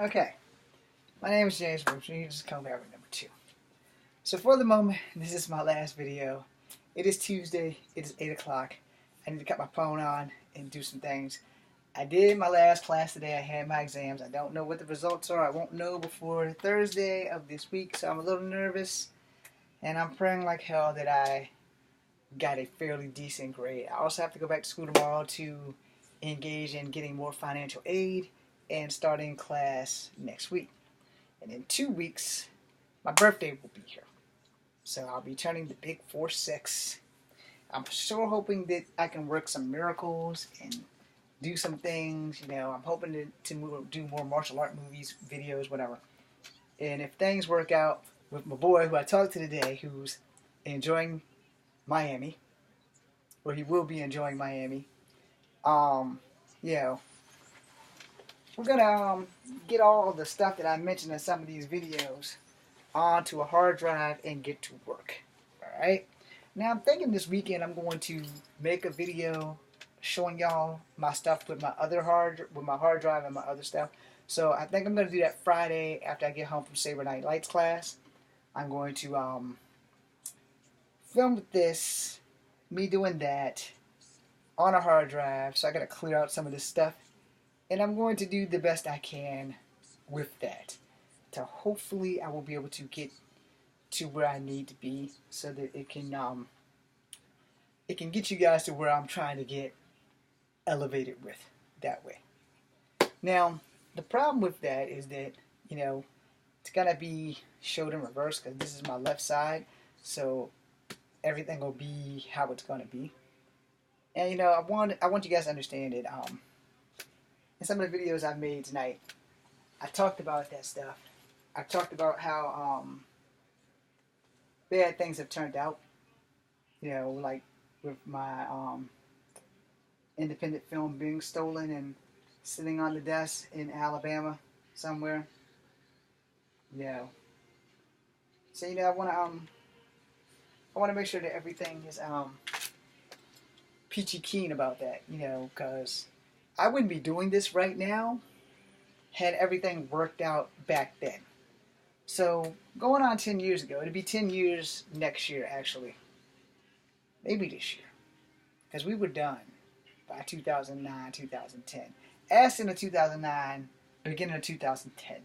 Okay, my name is James Brooks, and you just call me number 2. So for the moment, this is my last video. It is Tuesday, it is 8 o'clock. I need to cut my phone on and do some things. I did my last class today, I had my exams. I don't know what the results are, I won't know before Thursday of this week, so I'm a little nervous. And I'm praying like hell that I got a fairly decent grade. I also have to go back to school tomorrow to engage in getting more financial aid and starting class next week. And in 2 weeks, my birthday will be here. So I'll be turning the big 4-6. I'm sure hoping that I can work some miracles and do some things. I'm hoping to do more martial art movies, videos, whatever. And if things work out with my boy who I talked to today, who's enjoying Miami, or he will be enjoying Miami, we're gonna get all the stuff that I mentioned in some of these videos onto a hard drive and get to work. Alright? Now I'm thinking this weekend I'm going to make a video showing y'all my stuff with my hard drive and my other stuff. So I think I'm gonna do that Friday after I get home from Saber Night Lights class. I'm going to film with this, me doing that on a hard drive, so I gotta clear out some of this stuff. And I'm going to do the best I can with that. To hopefully I will be able to get to where I need to be so that it can get you guys to where I'm trying to get elevated with that way. Now, the problem with that is that, it's gonna be showed in reverse because this is my left side, so everything will be how it's gonna be. And I want you guys to understand that in some of the videos I've made tonight, I talked about that stuff. I talked about how bad things have turned out. Like with my independent film being stolen and sitting on the desk in Alabama somewhere. So I want to make sure that everything is peachy keen about that. Because I wouldn't be doing this right now had everything worked out back then. So, going on 10 years ago, it'd be 10 years next year, actually. Maybe this year. Because we were done by 2009, 2010. As in the 2009, beginning of 2010.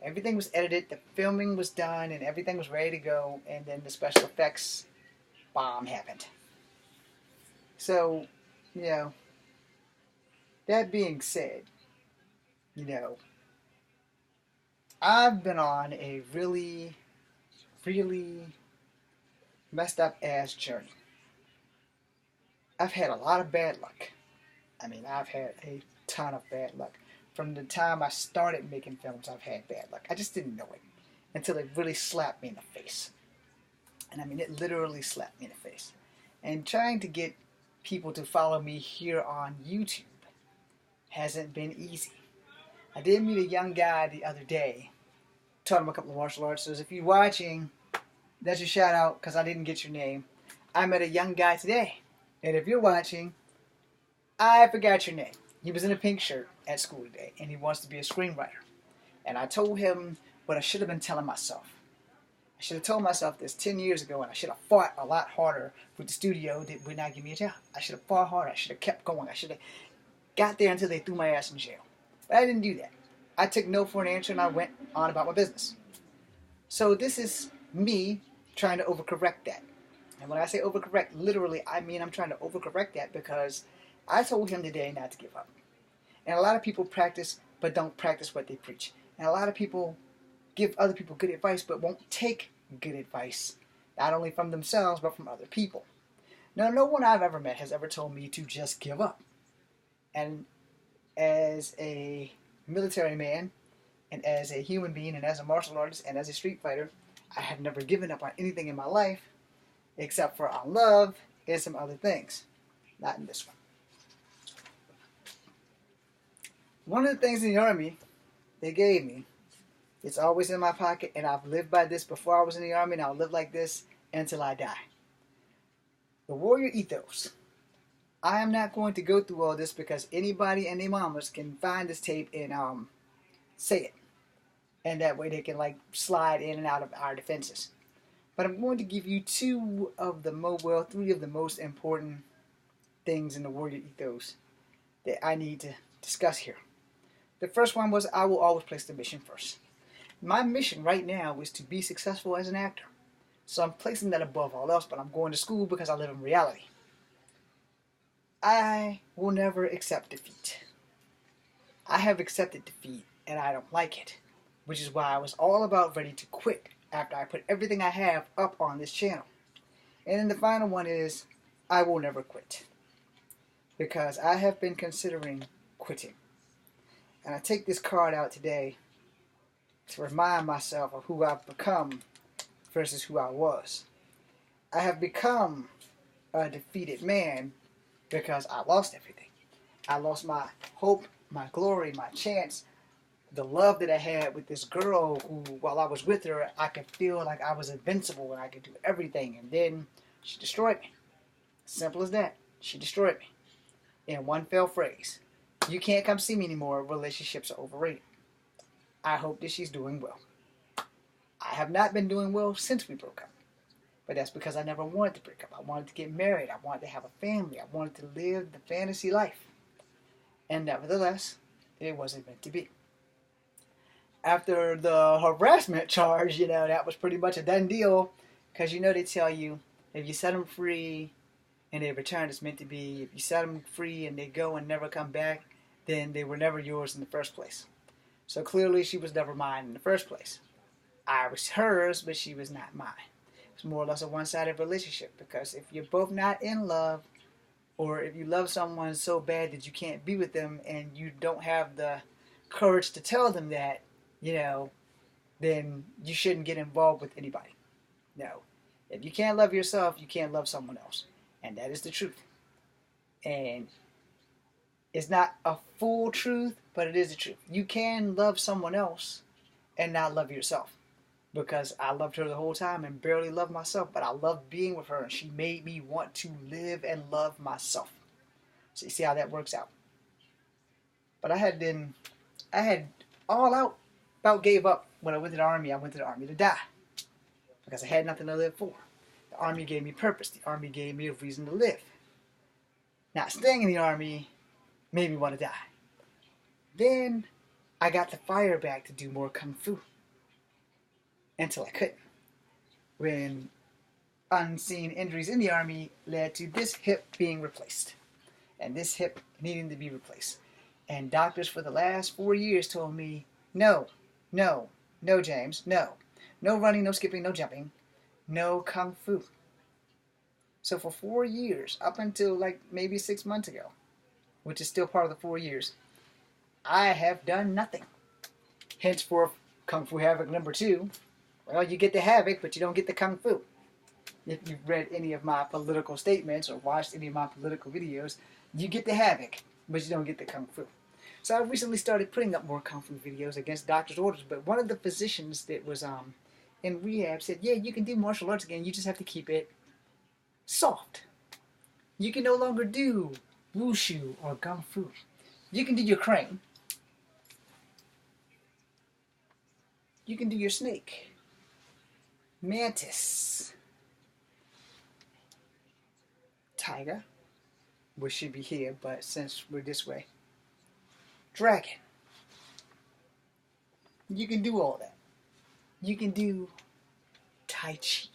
Everything was edited, the filming was done, and everything was ready to go, and then the special effects bomb happened. So, that being said, I've been on a really, really messed up ass journey. I've had a lot of bad luck. I've had a ton of bad luck. From the time I started making films, I've had bad luck. I just didn't know it until it really slapped me in the face. And it literally slapped me in the face. And trying to get people to follow me here on YouTube hasn't been easy. I did meet a young guy the other day, taught him a couple of martial arts. So if you're watching, that's your shout out because I didn't get your name. I met a young guy today, and if you're watching, I forgot your name. He was in a pink shirt at school today, and he wants to be a screenwriter. And I told him what I should have been telling myself. I should have told myself this 10 years ago, and I should have fought a lot harder with the studio that would not give me a job. I should have fought harder. I should have kept going. I should have got there until they threw my ass in jail. But I didn't do that. I took no for an answer, and I went on about my business. So this is me trying to overcorrect that. And when I say overcorrect, literally, I mean I'm trying to overcorrect that because I told him today not to give up. And a lot of people practice, but don't practice what they preach. And a lot of people give other people good advice, but won't take good advice, not only from themselves, but from other people. Now, no one I've ever met has ever told me to just give up. And as a military man, and as a human being, and as a martial artist, and as a street fighter, I have never given up on anything in my life, except for on love and some other things. Not in this one. One of the things in the Army they gave me, it's always in my pocket, and I've lived by this before I was in the Army, and I'll live like this until I die. The warrior ethos. I am not going to go through all this because anybody and their mamas can find this tape and say it. and that way they can like slide in and out of our defenses. But I'm going to give you three of the most important things in the warrior ethos that I need to discuss here. The first one was I will always place the mission first. My mission right now is to be successful as an actor. So I'm placing that above all else, but I'm going to school because I live in reality. I will never accept defeat. I have accepted defeat and I don't like it, which is why I was all about ready to quit after I put everything I have up on this channel. And then the final one is I will never quit, because I have been considering quitting. And I take this card out today to remind myself of who I've become versus who I was. I have become a defeated man because I lost everything. I lost my hope, my glory, my chance, the love that I had with this girl who, while I was with her, I could feel like I was invincible and I could do everything. And then she destroyed me. Simple as that. She destroyed me. In one fell phrase. You can't come see me anymore. Relationships are overrated. I hope that she's doing well. I have not been doing well since we broke up. But that's because I never wanted to break up. I wanted to get married. I wanted to have a family. I wanted to live the fantasy life. And nevertheless, it wasn't meant to be. After the harassment charge, that was pretty much a done deal. Because they tell you, if you set them free and they return, it's meant to be. If you set them free and they go and never come back, then they were never yours in the first place. So clearly she was never mine in the first place. I was hers, but she was not mine. It's more or less a one-sided relationship, because if you're both not in love, or if you love someone so bad that you can't be with them and you don't have the courage to tell them that, then you shouldn't get involved with anybody. No. If you can't love yourself, you can't love someone else. And that is the truth. And it's not a full truth, but it is the truth. You can love someone else and not love yourself. Because I loved her the whole time and barely loved myself, but I loved being with her and she made me want to live and love myself. So you see how that works out. But I had all out about gave up when I went to the Army. I went to the Army to die. Because I had nothing to live for. The Army gave me purpose. The Army gave me a reason to live. Not staying in the Army made me want to die. Then I got the fire back to do more Kung Fu. Until I couldn't. When unseen injuries in the Army led to this hip being replaced. And this hip needing to be replaced. And doctors for the last 4 years told me, no, James, no. No running, no skipping, no jumping. No Kung Fu. So for 4 years, up until like maybe 6 months ago, which is still part of the 4 years, I have done nothing. Henceforth, Kung Fu Havoc number 2. Well, you get the havoc, but you don't get the Kung Fu. If you've read any of my political statements or watched any of my political videos, you get the havoc, but you don't get the Kung Fu. So I recently started putting up more Kung Fu videos against doctor's orders, but one of the physicians that was in rehab said, yeah, you can do martial arts again, you just have to keep it soft. You can no longer do wushu or Kung Fu. You can do your crane. You can do your snake. Mantis, tiger, which should be here, but since we're this way, dragon. You can do all that. You can do Tai Chi.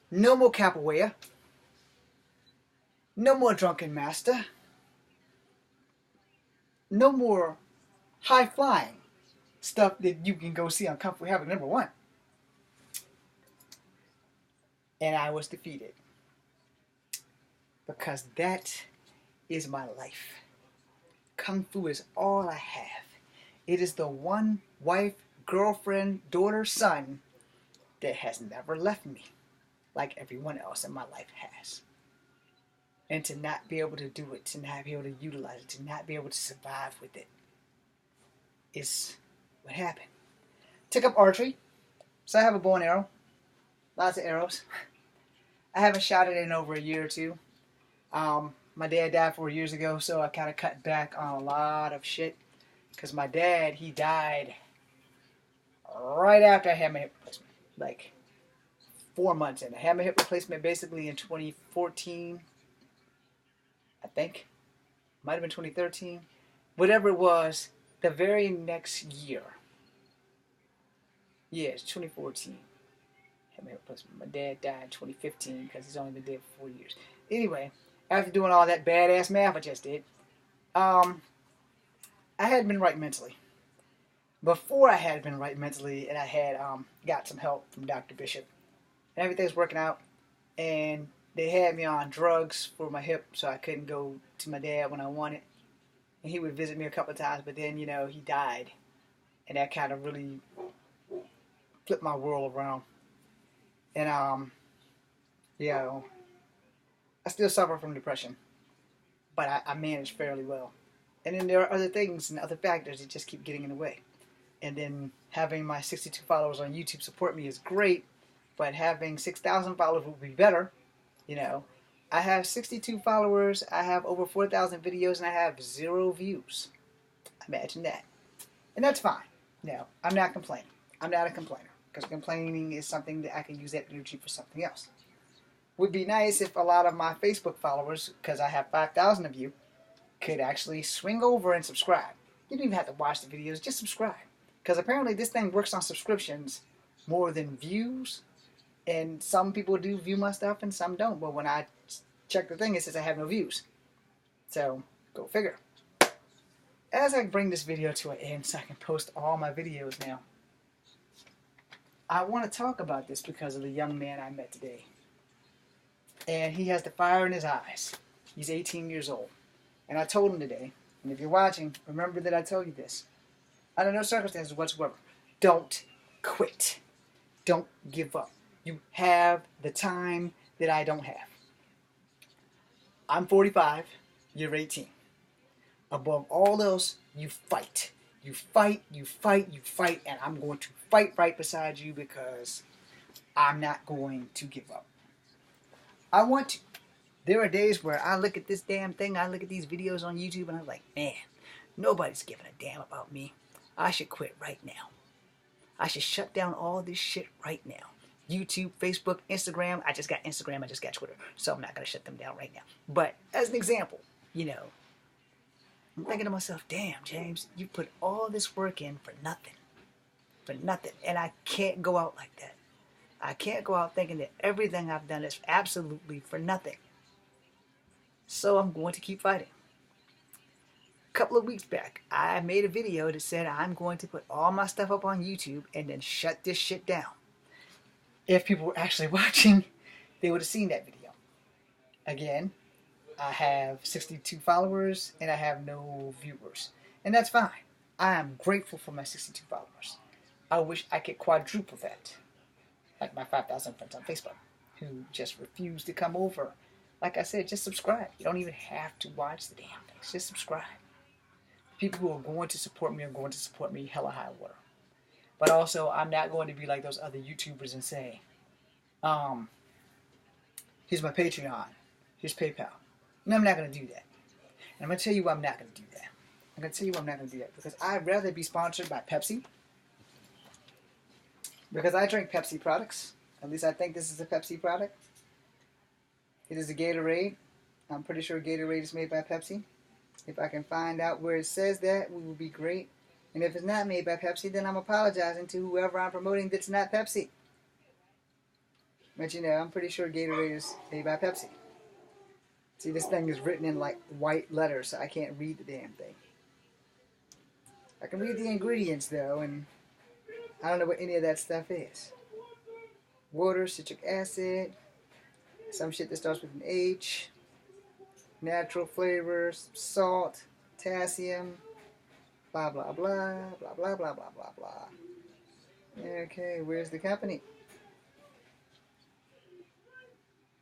No more capoeira. No more drunken master. No more high flying stuff that you can go see on Kung Fu Havoc number 1. And I was defeated. Because that is my life. Kung Fu is all I have. It is the one wife, girlfriend, daughter, son that has never left me like everyone else in my life has. And to not be able to do it, to not be able to utilize it, to not be able to survive with it is what happened. Took up archery. So I have a bow and arrow. Lots of arrows. I haven't shot it in over a year or two. My dad died 4 years ago, so I kind of cut back on a lot of shit. Because my dad, he died right after I had my hip replacement. Like 4 months in. I had my hip replacement basically in 2014, I think. Might have been 2013. Whatever it was, the very next year. Yeah, it's 2014. Had my hip replacement. My dad died in 2015 because he's only been dead for 4 years. Anyway, after doing all that badass math I just did, I had been right mentally. Before I had been right mentally, and I had got some help from Dr. Bishop, and everything's working out, and they had me on drugs for my hip, so I couldn't go to my dad when I wanted, and he would visit me a couple of times, but then, he died, and that kind of really flipped my world around, and, I still suffer from depression, but I manage fairly well, and then there are other things and other factors that just keep getting in the way. And then having my 62 followers on YouTube support me is great, but having 6,000 followers would be better. I have 62 followers, I have over 4,000 videos, and I have 0 views. Imagine that. And that's fine. No, I'm not complaining. I'm not a complainer, because complaining is something that I can use that energy for something else. Would be nice if a lot of my Facebook followers, because I have 5,000 of you, could actually swing over and subscribe. You don't even have to watch the videos, just subscribe. Because apparently this thing works on subscriptions more than views. And some people do view my stuff and some don't. But when I check the thing, it says I have no views. So, go figure. As I bring this video to an end so I can post all my videos now, I want to talk about this because of the young man I met today. And he has the fire in his eyes. He's 18 years old. And I told him today, and if you're watching, remember that I told you this. Under no circumstances whatsoever, don't quit. Don't give up. You have the time that I don't have. I'm 45, you're 18. Above all else, you fight. You fight, you fight, you fight, and I'm going to fight right beside you because I'm not going to give up. I want to. There are days where I look at this damn thing, I look at these videos on YouTube, and I'm like, man, nobody's giving a damn about me. I should quit right now. I should shut down all this shit right now. YouTube, Facebook, Instagram. I just got Instagram, I just got Twitter, so I'm not going to shut them down right now. But as an example, I'm thinking to myself, damn, James, you put all this work in for nothing. For nothing. And I can't go out like that. I can't go out thinking that everything I've done is absolutely for nothing. So I'm going to keep fighting. A couple of weeks back, I made a video that said I'm going to put all my stuff up on YouTube and then shut this shit down. If people were actually watching, they would have seen that video. Again, I have 62 followers and I have no viewers. And that's fine. I am grateful for my 62 followers. I wish I could quadruple that. Like my 5,000 friends on Facebook who just refuse to come over. Like I said, just subscribe. You don't even have to watch the damn things. Just subscribe. People who are going to support me are going to support me hella high water. But also, I'm not going to be like those other YouTubers and say, here's my Patreon, here's PayPal. No, I'm not going to do that. And I'm going to tell you why I'm not going to do that. I'm going to tell you why I'm not going to do that. Because I'd rather be sponsored by Pepsi. Because I drink Pepsi products. At least I think this is a Pepsi product. It is a Gatorade. I'm pretty sure Gatorade is made by Pepsi. If I can find out where it says that, it would be great. And if it's not made by Pepsi, then I'm apologizing to whoever I'm promoting that's not Pepsi. But I'm pretty sure Gatorade is made by Pepsi. See, this thing is written in like white letters, so I can't read the damn thing. I can read the ingredients though, and I don't know what any of that stuff is. Water, citric acid, some shit that starts with an H, natural flavors, salt, potassium, blah blah blah, blah blah blah blah blah blah. Okay, where's the company?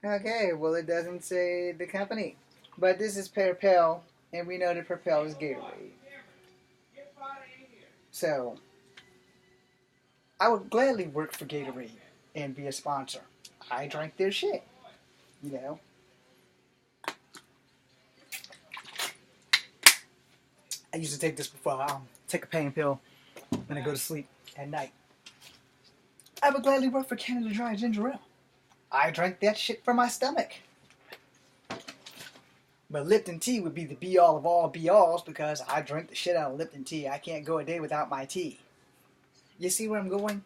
Okay, well it doesn't say the company. But this is Propel, and we know that Propel is Gatorade. So, I would gladly work for Gatorade and be a sponsor. I drink their shit, I used to take this before I take a pain pill when I go to sleep at night. I would gladly work for Canada Dry Ginger Ale. I drank that shit for my stomach. But Lipton tea would be the be-all of all be-alls because I drink the shit out of Lipton tea. I can't go a day without my tea. You see where I'm going?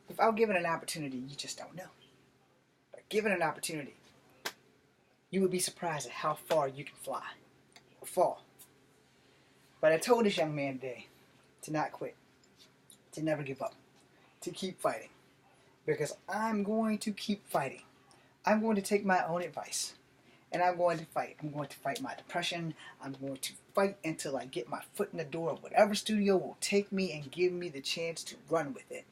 Without given an opportunity, you just don't know. But given an opportunity, you would be surprised at how far you can fly or fall. But I told this young man today to not quit, to never give up, to keep fighting. Because I'm going to keep fighting. I'm going to take my own advice. And I'm going to fight. I'm going to fight my depression. I'm going to fight until I get my foot in the door of whatever studio will take me and give me the chance to run with it.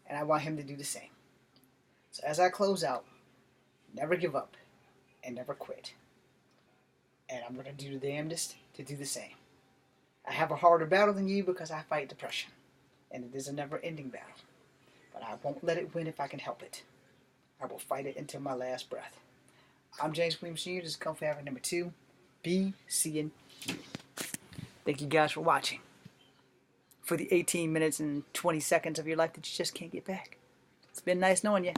And I want him to do the same. So as I close out, never give up and never quit. And I'm going to do the damnedest to do the same. I have a harder battle than you because I fight depression. And it is a never-ending battle. But I won't let it win if I can help it. I will fight it until my last breath. I'm James Williams Jr. This is Kung Fu Havok number 2. Be seeing you. Thank you guys for watching. For the 18 minutes and 20 seconds of your life that you just can't get back. It's been nice knowing you.